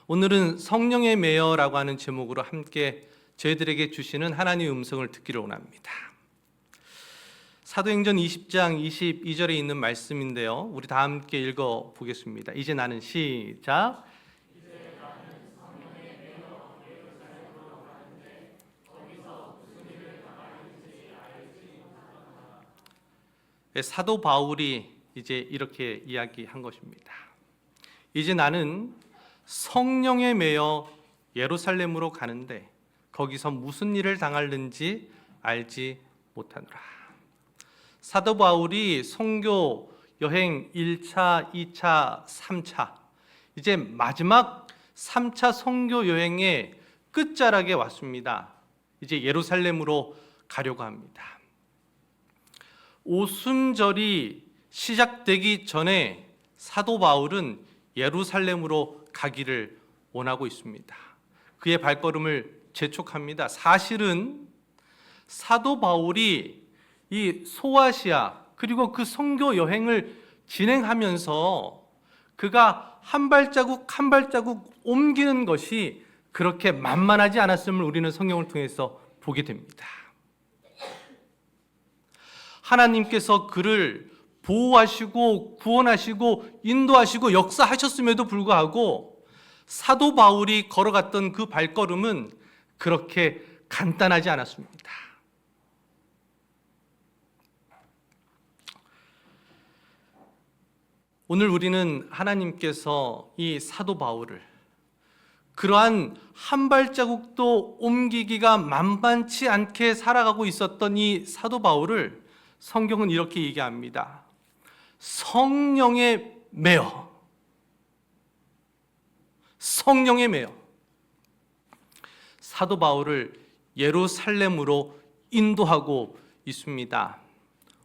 오늘은 성령의 매여라고 하는 제목으로 함께 저희들에게 주시는 하나님의 음성을 듣기를 원합니다. 사도행전 20장 22절에 있는 말씀인데요, 우리 다 함께 읽어보겠습니다. 이제 나는 시작. 사도 바울이 이제 이렇게 이야기한 것입니다. 이제 나는 성령에 매여 예루살렘으로 가는데 거기서 무슨 일을 당할는지 알지 못하노라. 사도 바울이 선교 여행 1차, 2차, 3차, 이제 마지막 3차 선교 여행의 끝자락에 왔습니다. 이제 예루살렘으로 가려고 합니다. 오순절이 시작되기 전에 사도 바울은 예루살렘으로 가기를 원하고 있습니다. 그의 발걸음을 재촉합니다. 사실은 사도 바울이 이 소아시아 그리고 그 선교 여행을 진행하면서 그가 한 발자국 한 발자국 옮기는 것이 그렇게 만만하지 않았음을 우리는 성경을 통해서 보게 됩니다. 하나님께서 그를 보호하시고 구원하시고 인도하시고 역사하셨음에도 불구하고 사도 바울이 걸어갔던 그 발걸음은 그렇게 간단하지 않았습니다. 오늘 우리는 하나님께서 이 사도 바울을 그러한 한 발자국도 옮기기가 만만치 않게 살아가고 있었던 이 사도 바울을 성경은 이렇게 얘기합니다. 성령에 매여. 성령에 매여. 사도 바울을 예루살렘으로 인도하고 있습니다.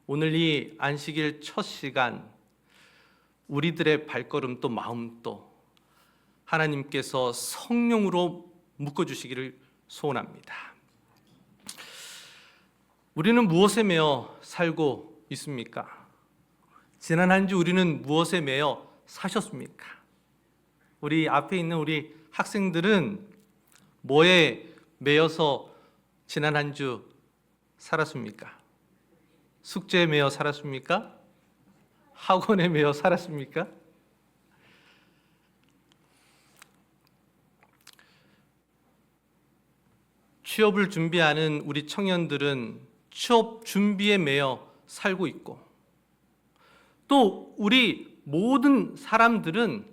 오늘 이 안식일 첫 시간 우리들의 발걸음 또 마음도 하나님께서 성령으로 묶어주시기를 소원합니다. 우리는 무엇에 매여 살고 있습니까? 지난 한 주 우리는 무엇에 매여 사셨습니까? 우리 앞에 있는 우리 학생들은 뭐에 매여서 지난 한 주 살았습니까? 숙제에 매여 살았습니까? 학원에 매여 살았습니까? 취업을 준비하는 우리 청년들은 취업 준비에 매여 살고 있고, 또 우리 모든 사람들은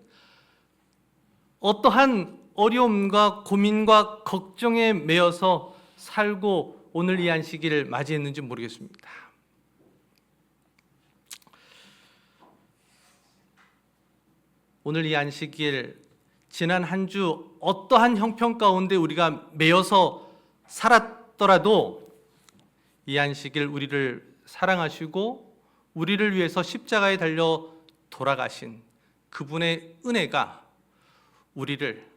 어떠한 어려움과 고민과 걱정에 매여서 살고 오늘 이 안식일을 맞이했는지 모르겠습니다. 오늘 이 안식일 지난 한 주 어떠한 형편 가운데 우리가 매여서 살았더라도 이 안식일 우리를 사랑하시고 우리를 위해서 십자가에 달려 돌아가신 그분의 은혜가 우리를,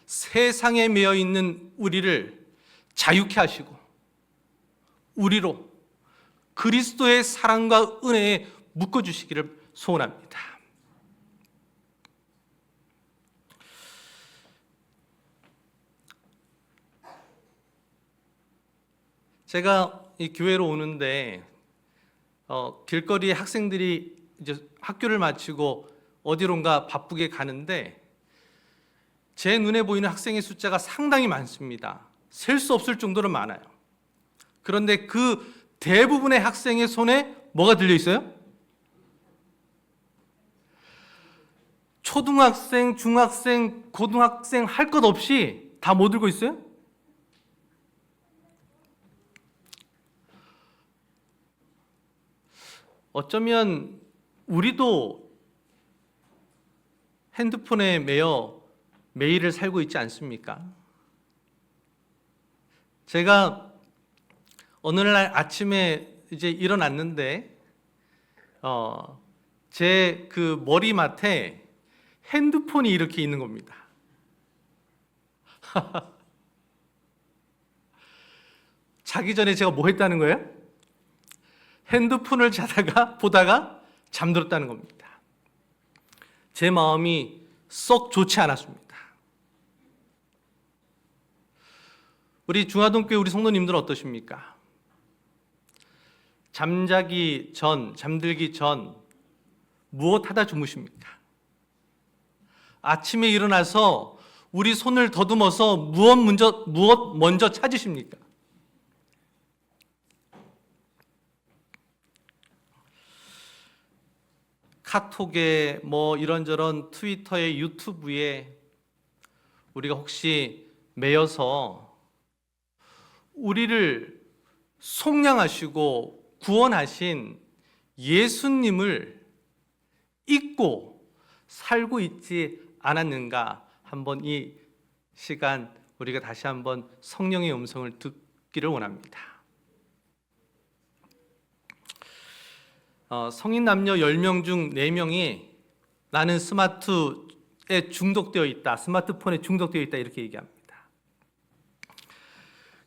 세상에 매여 있는 우리를 자유케 하시고 우리로 그리스도의 사랑과 은혜에 묶어주시기를 소원합니다. 제가 이 교회로 오는데 길거리에 학생들이 이제 학교를 마치고 어디론가 바쁘게 가는데 제 눈에 보이는 학생의 숫자가 상당히 많습니다. 셀 수 없을 정도로 많아요. 그런데 그 대부분의 학생의 손에 뭐가 들려 있어요? 초등학생, 중학생, 고등학생 할 것 없이 다 뭐 들고 있어요? 어쩌면 우리도 핸드폰에 매여 매일을 살고 있지 않습니까? 제가 어느 날 아침에 이제 일어났는데 제 그 머리맡에 핸드폰이 이렇게 있는 겁니다. 자기 전에 제가 뭐 했다는 거예요? 핸드폰을 보다가 잠들었다는 겁니다. 제 마음이 썩 좋지 않았습니다. 우리 중화동교회 우리 성도님들 어떠십니까? 잠들기 전 무엇 하다 주무십니까? 아침에 일어나서 우리 손을 더듬어서 무엇 먼저 찾으십니까? 카톡에 이런저런 트위터에 유튜브에 우리가 혹시 매여서 우리를 속량하시고 구원하신 예수님을 잊고 살고 있지 않았는가? 한번 이 시간 우리가 다시 한번 성령의 음성을 듣기를 원합니다. 성인 남녀 10명 중 4명이 나는 스마트폰에 중독되어 있다 이렇게 얘기합니다.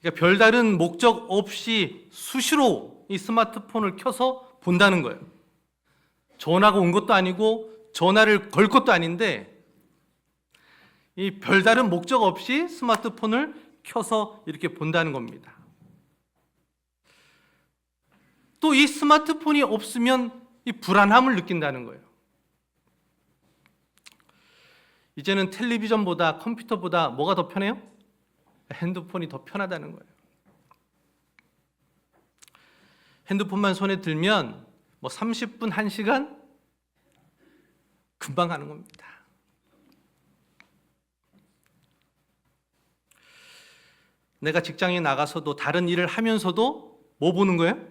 그러니까 별다른 목적 없이 수시로 이 스마트폰을 켜서 본다는 거예요. 전화가 온 것도 아니고 전화를 걸 것도 아닌데 이 별다른 목적 없이 스마트폰을 켜서 이렇게 본다는 겁니다. 또 이 스마트폰이 없으면 이 불안함을 느낀다는 거예요. 이제는 텔레비전보다 컴퓨터보다 뭐가 더 편해요? 핸드폰이 더 편하다는 거예요. 핸드폰만 손에 들면 30분, 1시간 금방 가는 겁니다. 내가 직장에 나가서도 다른 일을 하면서도 뭐 보는 거예요?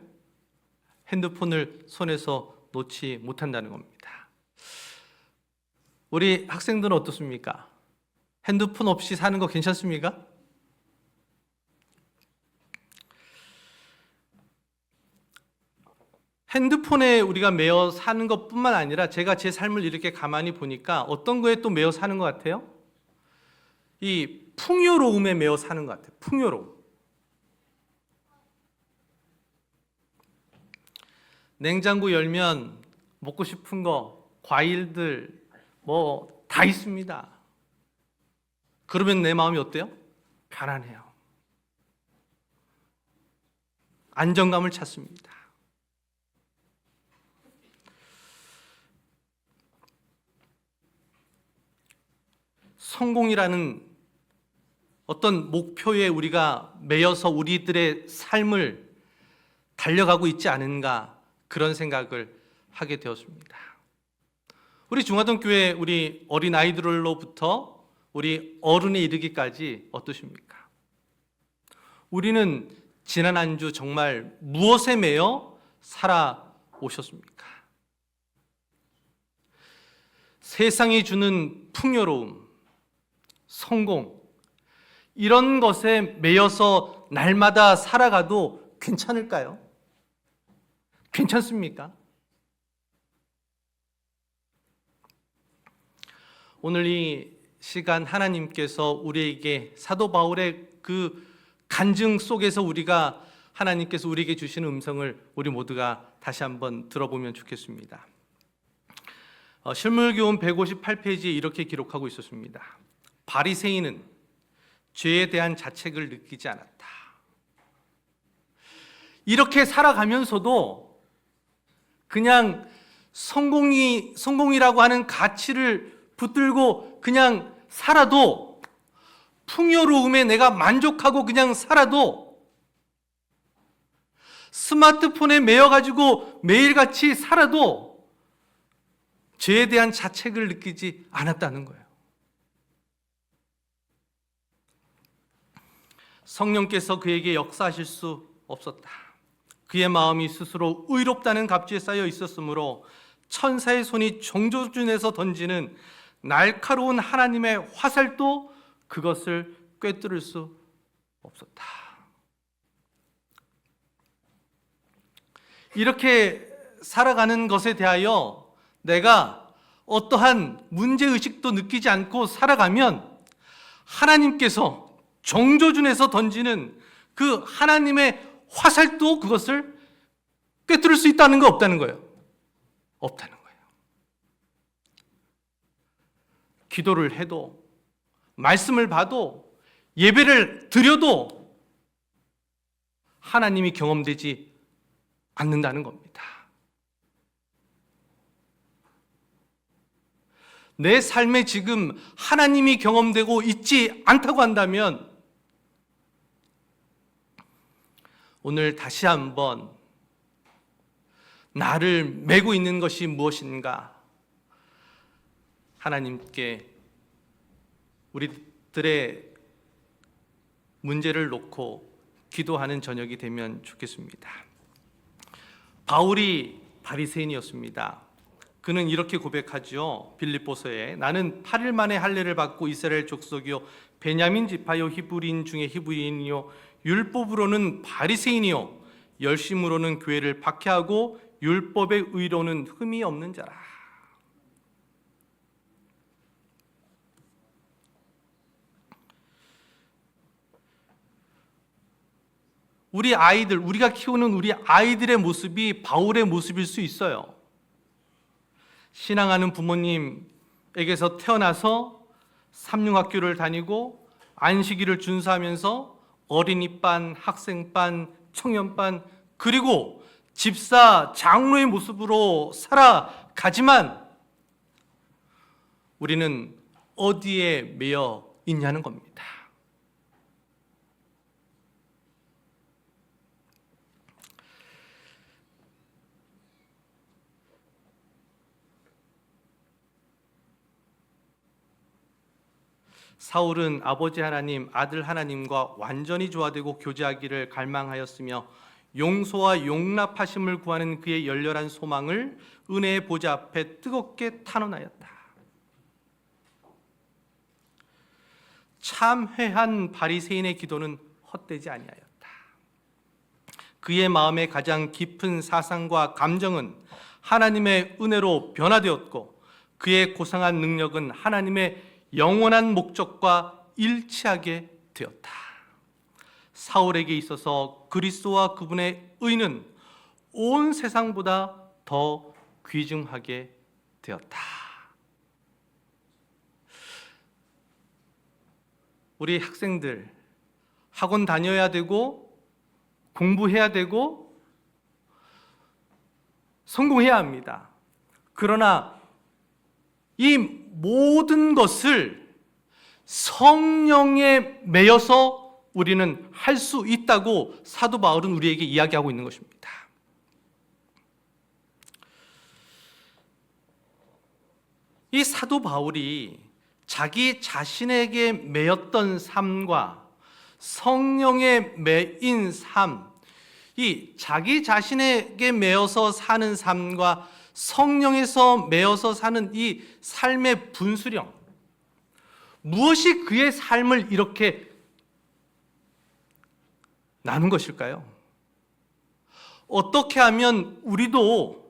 핸드폰을 손에서 놓지 못한다는 겁니다. 우리 학생들은 어떻습니까? 핸드폰 없이 사는 거 괜찮습니까? 핸드폰에 우리가 매여 사는 것뿐만 아니라 제가 제 삶을 이렇게 가만히 보니까 어떤 거에 또 매여 사는 것 같아요? 이 풍요로움에 매여 사는 것 같아요. 풍요로움. 냉장고 열면 먹고 싶은 거, 과일들 다 있습니다. 그러면 내 마음이 어때요? 편안해요. 안정감을 찾습니다. 성공이라는 어떤 목표에 우리가 매여서 우리들의 삶을 달려가고 있지 않은가 그런 생각을 하게 되었습니다. 우리 중화동교회 우리 어린아이들로부터 우리 어른에 이르기까지 어떠십니까? 우리는 지난 한 주 정말 무엇에 매여 살아오셨습니까? 세상이 주는 풍요로움, 성공, 이런 것에 매여서 날마다 살아가도 괜찮을까요? 괜찮습니까? 오늘 이 시간 하나님께서 우리에게 사도 바울의 그 간증 속에서 하나님께서 우리에게 주시는 음성을 우리 모두가 다시 한번 들어보면 좋겠습니다. 실물교훈 158페이지에 이렇게 기록하고 있었습니다. 바리새인은 죄에 대한 자책을 느끼지 않았다. 이렇게 살아가면서도 그냥 성공이라고 하는 가치를 붙들고 그냥 살아도, 풍요로움에 내가 만족하고 그냥 살아도, 스마트폰에 매여가지고 매일같이 살아도 죄에 대한 자책을 느끼지 않았다는 거예요. 성령께서 그에게 역사하실 수 없었다. 그의 마음이 스스로 의롭다는 갑주에 쌓여 있었으므로 천사의 손이 정조준에서 던지는 날카로운 하나님의 화살도 그것을 꿰뚫을 수 없었다. 이렇게 살아가는 것에 대하여 내가 어떠한 문제의식도 느끼지 않고 살아가면 하나님께서 정조준에서 던지는 그 하나님의 화살도 그것을 꿰뚫을 수 있다는 거 없다는 거예요. 없다는 거예요. 기도를 해도, 말씀을 봐도, 예배를 드려도 하나님이 경험되지 않는다는 겁니다. 내 삶에 지금 하나님이 경험되고 있지 않다고 한다면 오늘 다시 한번 나를 메고 있는 것이 무엇인가 하나님께 우리들의 문제를 놓고 기도하는 저녁이 되면 좋겠습니다. 바울이 바리새인이었습니다. 그는 이렇게 고백하죠. 빌립보서에 나는 8일 만에 할례를 받고 이스라엘 족속이요 베냐민 지파요 히브리인 중에 히브리인이요 율법으로는 바리새인이요 열심으로는 교회를 박해하고 율법의 의로는 흠이 없는 자라. 우리 아이들, 우리가 키우는 우리 아이들의 모습이 바울의 모습일 수 있어요. 신앙하는 부모님에게서 태어나서 삼륜학교를 다니고 안식일을 준수하면서 어린이반, 학생반, 청년반 그리고 집사, 장로의 모습으로 살아가지만 우리는 어디에 매여 있냐는 겁니다. 사울은 아버지 하나님, 아들 하나님과 완전히 조화되고 교제하기를 갈망하였으며 용서와 용납하심을 구하는 그의 열렬한 소망을 은혜의 보좌 앞에 뜨겁게 탄원하였다. 참회한 바리새인의 기도는 헛되지 아니하였다. 그의 마음의 가장 깊은 사상과 감정은 하나님의 은혜로 변화되었고 그의 고상한 능력은 하나님의 영원한 목적과 일치하게 되었다. 사울에게 있어서 그리스도와 그분의 의는 온 세상보다 더 귀중하게 되었다. 우리 학생들 학원 다녀야 되고 공부해야 되고 성공해야 합니다. 그러나 이 모든 것을 성령에 매여서 우리는 할 수 있다고 사도 바울은 우리에게 이야기하고 있는 것입니다. 이 사도 바울이 자기 자신에게 매였던 삶과 성령에 매인 삶, 이 자기 자신에게 매여서 사는 삶과 성령에서 매여서 사는 이 삶의 분수령, 무엇이 그의 삶을 이렇게 나눈 것일까요? 어떻게 하면 우리도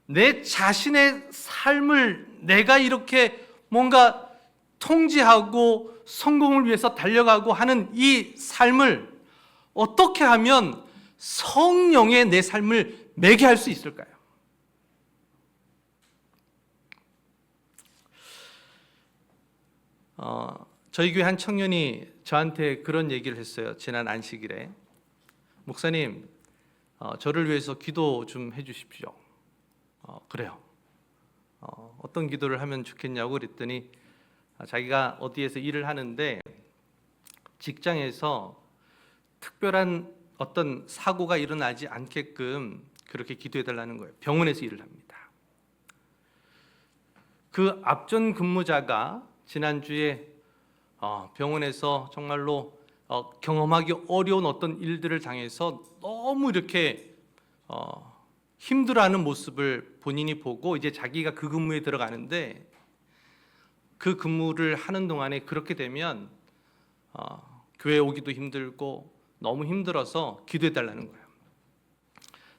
내 자신의 삶을 내가 이렇게 뭔가 통제하고 성공을 위해서 달려가고 하는 이 삶을 어떻게 하면 성령의 내 삶을 매게 할 수 있을까요? 저희 교회 한 청년이 저한테 그런 얘기를 했어요. 지난 안식일에 목사님, 저를 위해서 기도 좀 해주십시오. 그래요. 어떤 기도를 하면 좋겠냐고 그랬더니 자기가 어디에서 일을 하는데 직장에서 특별한 어떤 사고가 일어나지 않게끔 그렇게 기도해달라는 거예요. 병원에서 일을 합니다. 그 앞전 근무자가 지난주에 병원에서 정말로 경험하기 어려운 어떤 일들을 당해서 너무 이렇게 힘들어하는 모습을 본인이 보고 이제 자기가 그 근무에 들어가는데 그 근무를 하는 동안에 그렇게 되면 교회 오기도 힘들고 너무 힘들어서 기도해달라는 거예요.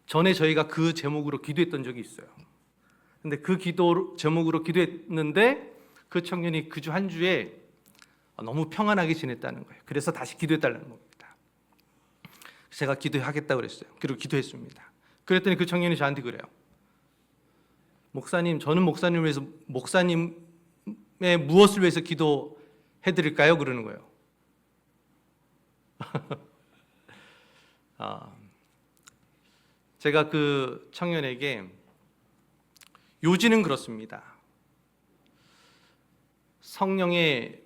전에 저희가 그 제목으로 기도했던 적이 있어요. 근데 그 기도 제목으로 기도했는데 그 청년이 그 주 한 주에 너무 평안하게 지냈다는 거예요. 그래서 다시 기도해달라는 겁니다. 제가 기도하겠다고 그랬어요. 그리고 기도했습니다. 그랬더니 그 청년이 저한테 그래요. 목사님, 저는 목사님을 위해서 목사님의 무엇을 위해서 기도해드릴까요? 그러는 거예요. 제가 그 청년에게 요지는 그렇습니다. 성령에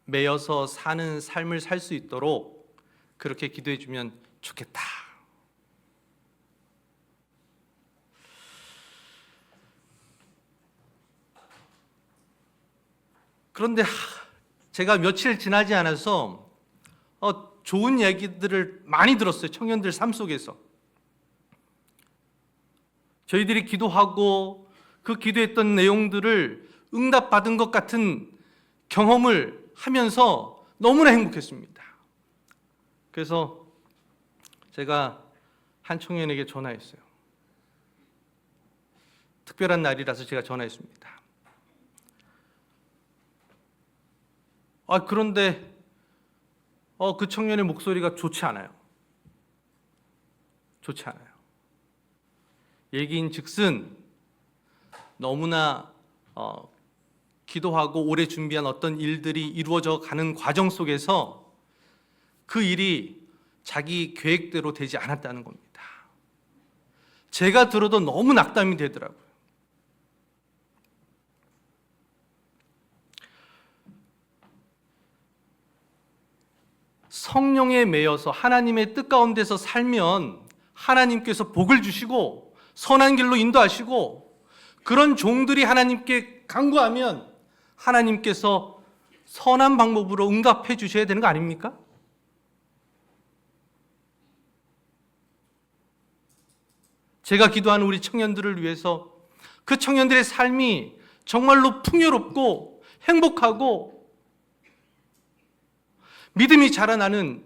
매여서 사는 삶을 살 수 있도록 그렇게 기도해 주면 좋겠다. 그런데 제가 며칠 지나지 않아서 좋은 얘기들을 많이 들었어요. 청년들 삶 속에서. 저희들이 기도하고 그 기도했던 내용들을 응답받은 것 같은 경험을 하면서 너무나 행복했습니다. 그래서 제가 한 청년에게 전화했어요. 특별한 날이라서 제가 전화했습니다. 그런데 그 청년의 목소리가 좋지 않아요. 좋지 않아요. 얘기인즉슨 너무나 기도하고 오래 준비한 어떤 일들이 이루어져 가는 과정 속에서 그 일이 자기 계획대로 되지 않았다는 겁니다. 제가 들어도 너무 낙담이 되더라고요. 성령에 매여서 하나님의 뜻 가운데서 살면 하나님께서 복을 주시고 선한 길로 인도하시고 그런 종들이 하나님께 간구하면 하나님께서 선한 방법으로 응답해 주셔야 되는 거 아닙니까? 제가 기도하는 우리 청년들을 위해서 그 청년들의 삶이 정말로 풍요롭고 행복하고 믿음이 자라나는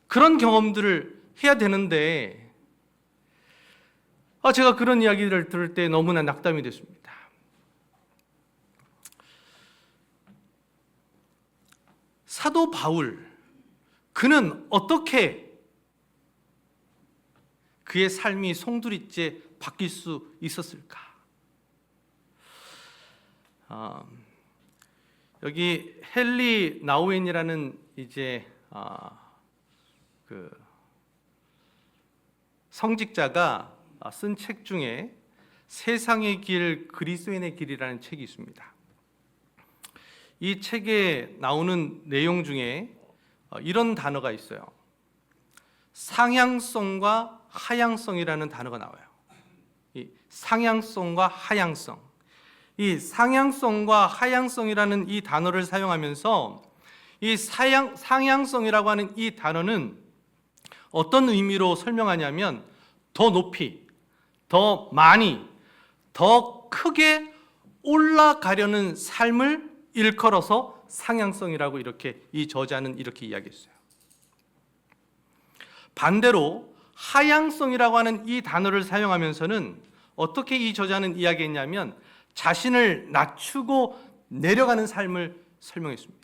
그런 경험들을 해야 되는데 제가 그런 이야기를 들을 때 너무나 낙담이 됐습니다. 사도 바울, 그는 어떻게 그의 삶이 송두리째 바뀔 수 있었을까? 여기 헨리 나우엔이라는 이제 그 성직자가 쓴 책 중에 세상의 길 그리스도인의 길이라는 책이 있습니다. 이 책에 나오는 내용 중에 이런 단어가 있어요. 상향성과 하향성이라는 단어가 나와요. 이 상향성과 하향성. 이 상향성과 하향성이라는 이 단어를 사용하면서 이 상향성이라고 하는 이 단어는 어떤 의미로 설명하냐면 더 높이, 더 많이, 더 크게 올라가려는 삶을 일컬어서 상향성이라고 이렇게 이 저자는 이렇게 이야기했어요. 반대로 하향성이라고 하는 이 단어를 사용하면서는 어떻게 이 저자는 이야기했냐면 자신을 낮추고 내려가는 삶을 설명했습니다.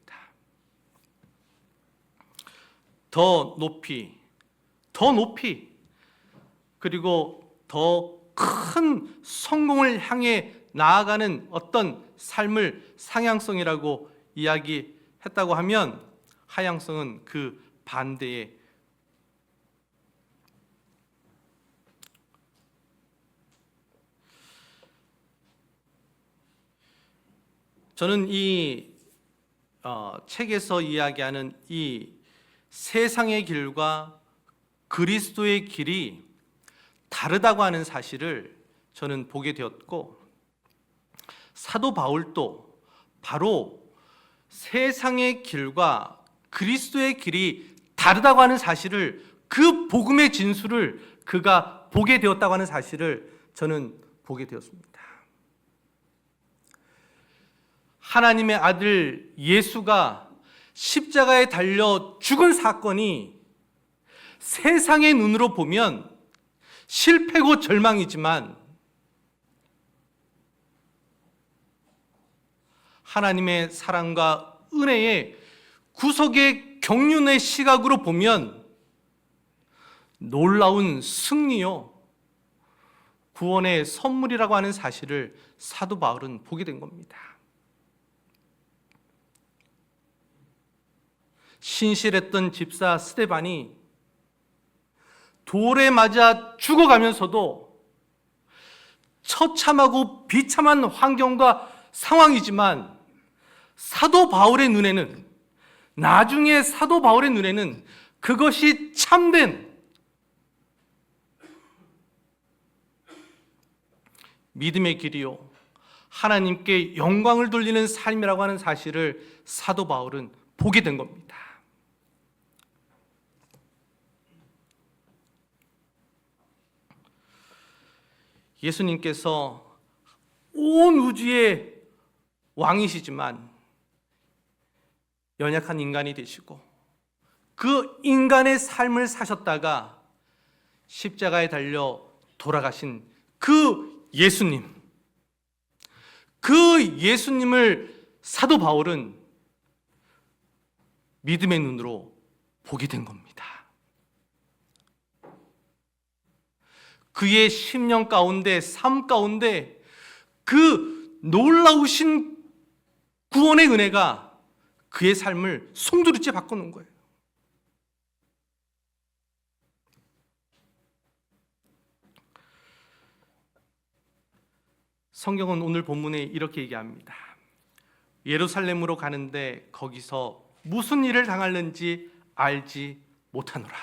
더 높이, 그리고 더 큰 성공을 향해 나아가는 어떤 삶을 상향성이라고 이야기했다고 하면 하향성은 그 반대의 저는 이 책에서 이야기하는 이 세상의 길과 그리스도의 길이 다르다고 하는 사실을 저는 보게 되었고 사도 바울도 바로 세상의 길과 그리스도의 길이 다르다고 하는 사실을 그 복음의 진수를 그가 보게 되었다고 하는 사실을 저는 보게 되었습니다. 하나님의 아들 예수가 십자가에 달려 죽은 사건이 세상의 눈으로 보면 실패고 절망이지만 하나님의 사랑과 은혜의 구속의 경륜의 시각으로 보면 놀라운 승리요 구원의 선물이라고 하는 사실을 사도 바울은 보게 된 겁니다. 신실했던 집사 스데반이 돌에 맞아 죽어가면서도 처참하고 비참한 환경과 상황이지만 나중에 사도 바울의 눈에는 그것이 참된 믿음의 길이요, 하나님께 영광을 돌리는 삶이라고 하는 사실을 사도 바울은 보게 된 겁니다. 예수님께서 온 우주의 왕이시지만 연약한 인간이 되시고 그 인간의 삶을 사셨다가 십자가에 달려 돌아가신 그 예수님을 사도 바울은 믿음의 눈으로 보게 된 겁니다. 그의 심령 가운데, 삶 가운데 그 놀라우신 구원의 은혜가 그의 삶을 송두리째 바꾸는 거예요. 성경은 오늘 본문에 이렇게 얘기합니다. 예루살렘으로 가는데 거기서 무슨 일을 당하는지 알지 못하노라.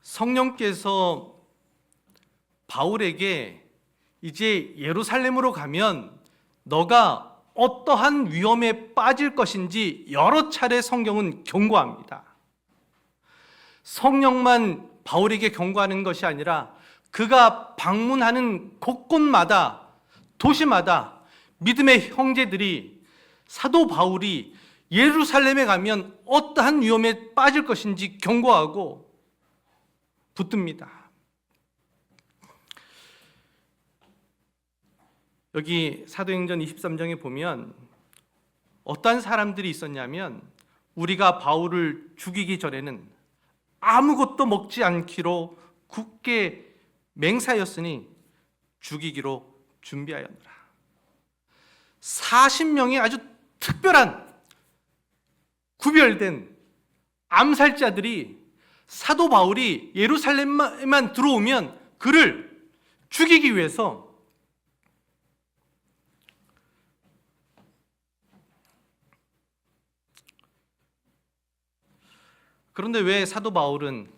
성령께서 바울에게 이제 예루살렘으로 가면 너가 어떠한 위험에 빠질 것인지 여러 차례 성경은 경고합니다. 성령만 바울에게 경고하는 것이 아니라 그가 방문하는 곳곳마다, 도시마다 믿음의 형제들이 사도 바울이 예루살렘에 가면 어떠한 위험에 빠질 것인지 경고하고 붙듭니다. 여기 사도행전 23장에 보면 어떤 사람들이 있었냐면 우리가 바울을 죽이기 전에는 아무것도 먹지 않기로 굳게 맹세하였으니 죽이기로 준비하였노라. 40명의 아주 특별한 구별된 암살자들이 사도 바울이 예루살렘에만 들어오면 그를 죽이기 위해서 그런데 왜 사도 바울은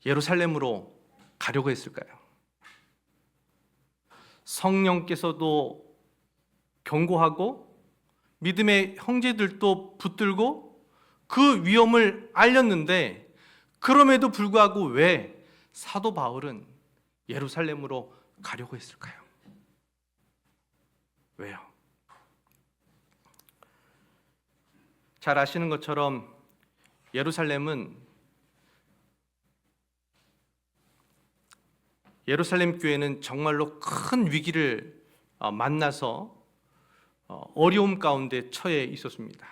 예루살렘으로 가려고 했을까요? 성령께서도 경고하고 믿음의 형제들도 붙들고 그 위험을 알렸는데 그럼에도 불구하고 왜 사도 바울은 예루살렘으로 가려고 했을까요? 왜요? 잘 아시는 것처럼 예루살렘 교회는 정말로 큰 위기를 만나서 어려움 가운데 처해 있었습니다.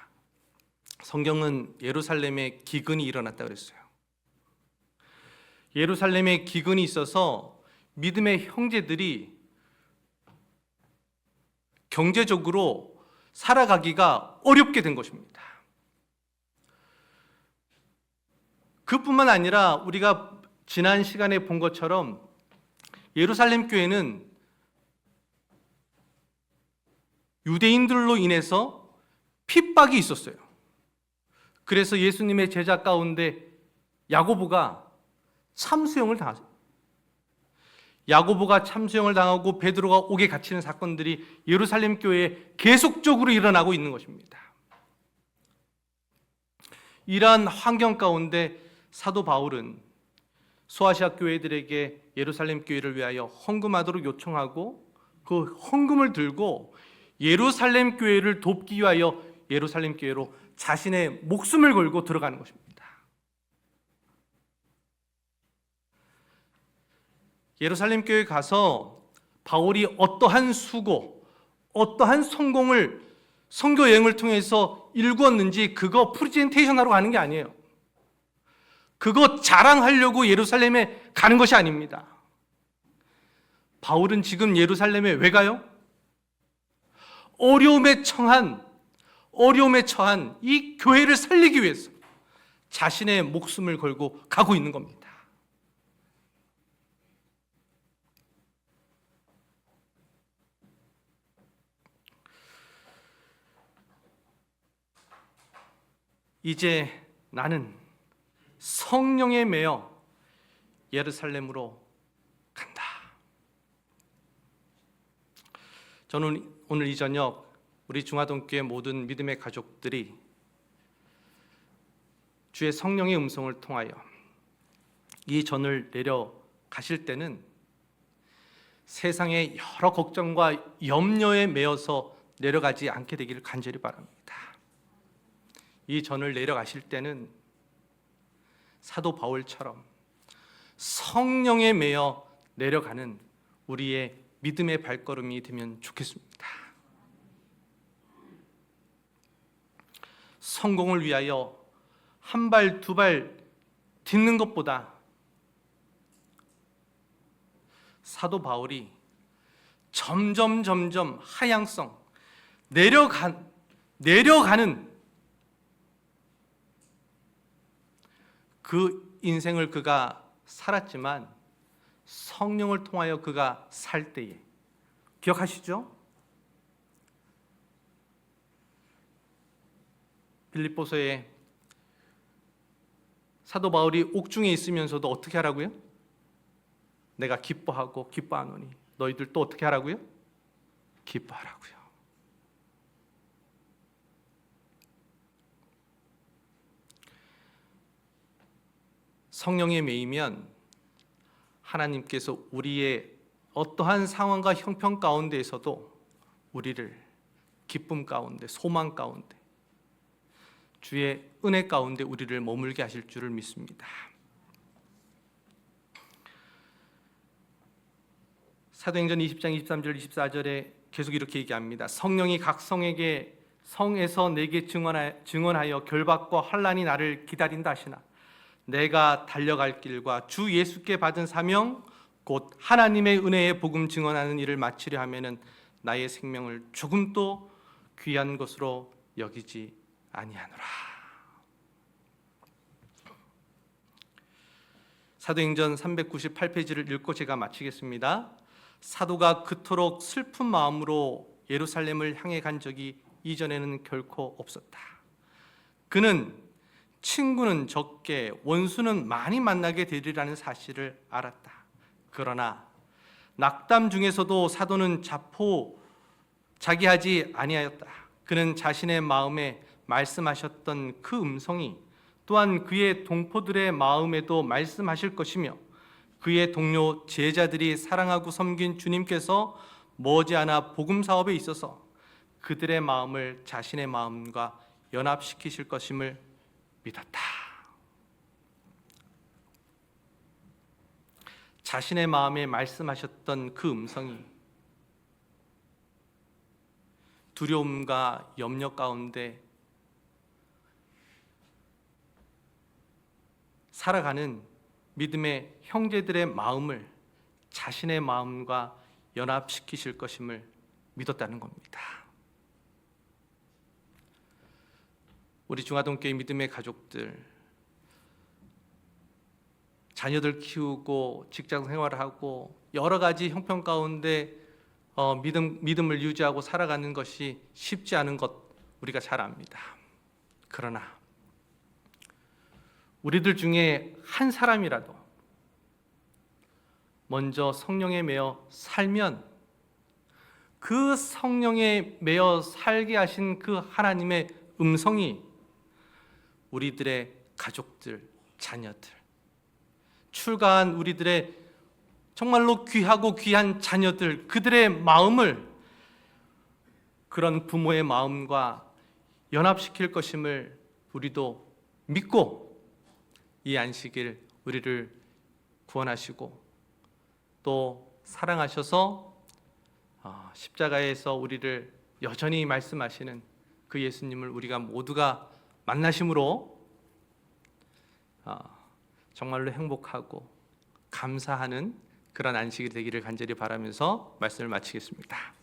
성경은 예루살렘에 기근이 일어났다 그랬어요. 예루살렘에 기근이 있어서 믿음의 형제들이 경제적으로 살아가기가 어렵게 된 것입니다. 그뿐만 아니라 우리가 지난 시간에 본 것처럼 예루살렘 교회는 유대인들로 인해서 핍박이 있었어요. 그래서 예수님의 제자 가운데 야고보가 참수형을 당하죠. 야고보가 참수형을 당하고 베드로가 옥에 갇히는 사건들이 예루살렘 교회에 계속적으로 일어나고 있는 것입니다. 이러한 환경 가운데 사도 바울은 소아시아 교회들에게 예루살렘 교회를 위하여 헌금하도록 요청하고 그 헌금을 들고 예루살렘 교회를 돕기 위하여 예루살렘 교회로 자신의 목숨을 걸고 들어가는 것입니다. 예루살렘 교회에 가서 바울이 어떠한 수고, 어떠한 성공을 선교 여행을 통해서 일구었는지 그거 프레젠테이션하러 가는 게 아니에요. 그거 자랑하려고 예루살렘에 가는 것이 아닙니다. 바울은 지금 예루살렘에 왜 가요? 어려움에 처한 이 교회를 살리기 위해서 자신의 목숨을 걸고 가고 있는 겁니다. 이제 나는 성령에 매여 예루살렘으로 간다. 저는 오늘 이 저녁 우리 중화동교회 모든 믿음의 가족들이 주의 성령의 음성을 통하여 이 전을 내려가실 때는 세상의 여러 걱정과 염려에 매여서 내려가지 않게 되기를 간절히 바랍니다. 이 전을 내려가실 때는 사도 바울처럼 성령에 매여 내려가는 우리의 믿음의 발걸음이 되면 좋겠습니다. 성공을 위하여 한 발, 두 발 딛는 것보다 사도 바울이 점점 하향성, 내려가는 그 인생을 그가 살았지만 성령을 통하여 그가 살 때에, 기억하시죠? 빌립보서에 사도 바울이 옥중에 있으면서도 어떻게 하라고요? 내가 기뻐하고 기뻐하노니 너희들 또 어떻게 하라고요? 기뻐하라고요. 성령에 매이면 하나님께서 우리의 어떠한 상황과 형편 가운데에서도 우리를 기쁨 가운데, 소망 가운데, 주의 은혜 가운데 우리를 머물게 하실 줄을 믿습니다. 사도행전 20장 23절 24절에 계속 이렇게 얘기합니다. 성령이 각 성에게 성에서 내게 증언하여 결박과 환난이 나를 기다린다 하시나 내가 달려갈 길과 주 예수께 받은 사명 곧 하나님의 은혜의 복음 증언하는 일을 마치려 하면은 나의 생명을 조금도 귀한 것으로 여기지 아니하노라. 사도행전 398페이지를 읽고 제가 마치겠습니다. 사도가 그토록 슬픈 마음으로 예루살렘을 향해 간 적이 이전에는 결코 없었다. 그는 친구는 적게 원수는 많이 만나게 되리라는 사실을 알았다. 그러나 낙담 중에서도 사도는 자기하지 아니하였다. 그는 자신의 마음에 말씀하셨던 그 음성이 또한 그의 동포들의 마음에도 말씀하실 것이며 그의 동료 제자들이 사랑하고 섬긴 주님께서 머지않아 복음 사업에 있어서 그들의 마음을 자신의 마음과 연합시키실 것임을 믿었다. 자신의 마음에 말씀하셨던 그 음성이 두려움과 염려 가운데 살아가는 믿음의 형제들의 마음을 자신의 마음과 연합시키실 것임을 믿었다는 겁니다. 우리 중화동교회 믿음의 가족들, 자녀들 키우고 직장 생활을 하고 여러 가지 형편 가운데 믿음을 유지하고 살아가는 것이 쉽지 않은 것 우리가 잘 압니다. 그러나 우리들 중에 한 사람이라도 먼저 성령에 매여 살면 그 성령에 매여 살게 하신 그 하나님의 음성이 우리들의 가족들, 자녀들, 출가한 우리들의 정말로 귀하고 귀한 자녀들, 그들의 마음을 그런 부모의 마음과 연합시킬 것임을 우리도 믿고 이 안식일 우리를 구원하시고 또 사랑하셔서 십자가에서 우리를 여전히 말씀하시는 그 예수님을 우리가 모두가 만나심으로 정말로 행복하고 감사하는 그런 안식이 되기를 간절히 바라면서 말씀을 마치겠습니다.